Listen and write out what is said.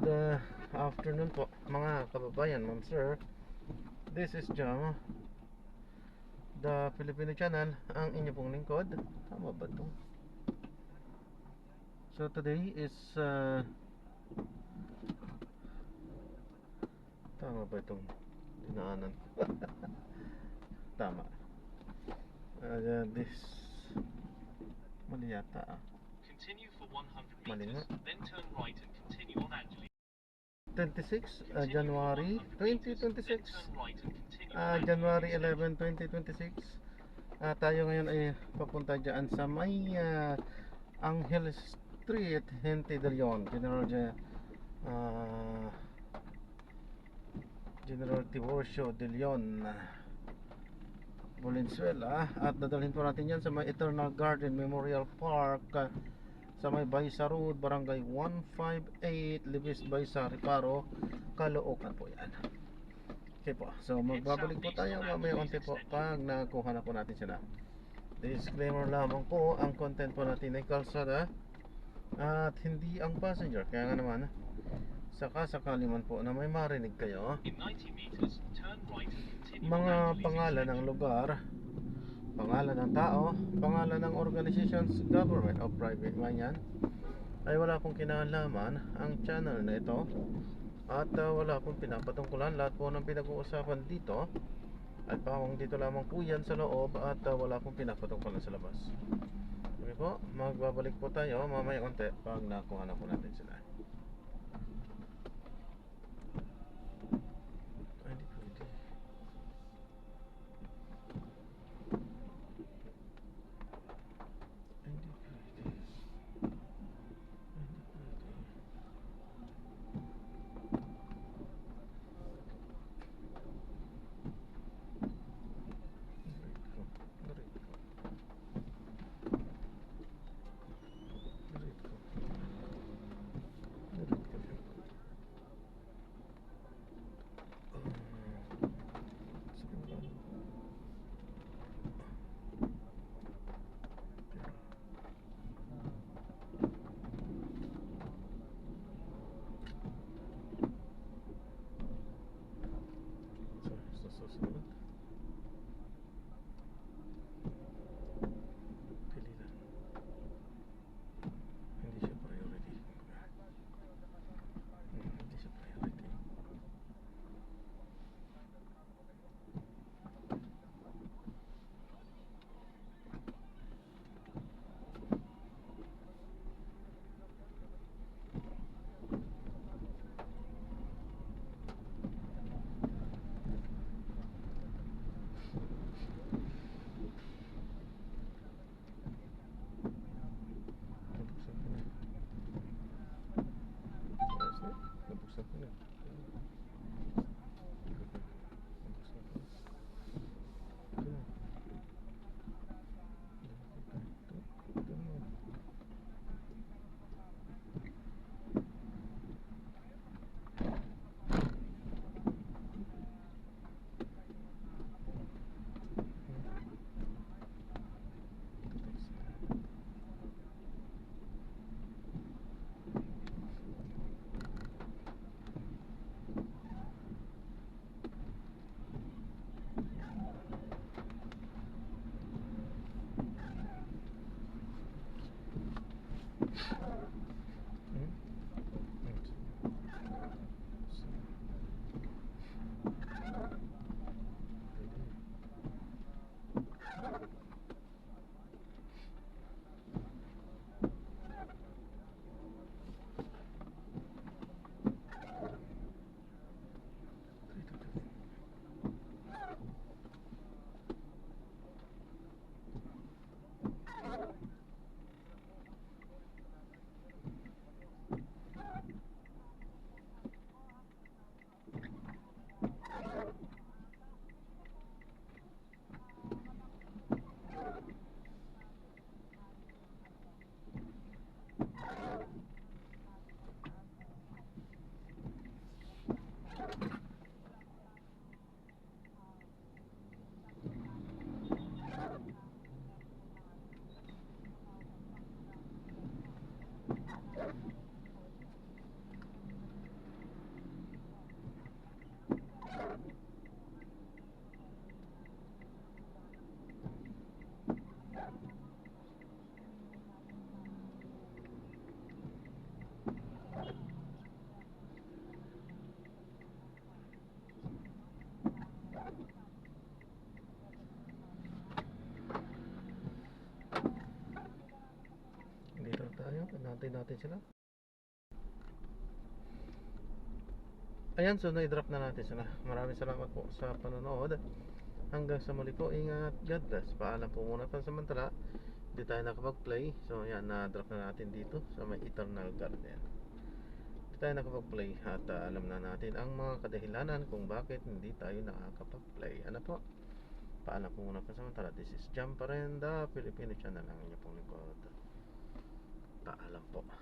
Good afternoon po mga kababayan, ma'am sir. This is Jam, the Filipino channel, ang inyo pong lingkod. Tama ba ito? So today is tama ba itong dinaanan? Tama. This mali yata. Continue for 100 Mali nga. meters, then turn right and continue on Angeline. 26 January 2026, January 11, 2026. Tayo ngayon ay papunta dyan sa may Angel Street, Gente de Leon, General Tiburcio de Leon, Valenzuela. At dadalhin po natin yan sa may Eternal Garden Memorial Park, sa may Baysa Road, Barangay 158, Libis, Baysa, Riparo, Caloocan po yan. Okay po, so magbabalik po tayo mamaya konti po pag nakuha na po natin sila. Disclaimer lamang po, ang content po natin ay kalsada at hindi ang passenger. Kaya nga naman, sakali man po na may marinig kayo mga pangalan ng lugar, pangalan ng tao, pangalan ng organizations, government o private man yan, ay wala pong kinalaman ang channel na ito. At wala pong pinapatungkulan. Lahat po ng pinag-uusapan dito at pawang dito lamang po yan sa loob. At wala pong pinapatungkulan sa labas. Okay po, magbabalik po tayo mamaya konti pag nakuha na po natin sila. natin sila. Ayan, so na-drop na natin sila. Maraming salamat po sa panonood. Hanggang sa muli po, ingat, God bless. Paalam po muna pansamantala. Hindi tayo nakapag-play. So yan, na-drop na natin dito sa may Eternal Garden. Hindi tayo nakapag-play at alam na natin ang mga kadahilanan kung bakit hindi tayo nakakapag-play. Ano po? Paalam po muna pansamantala. This is Jam pa rin, the Filipino channel. Ang inyo pong lingkod. Paalam po.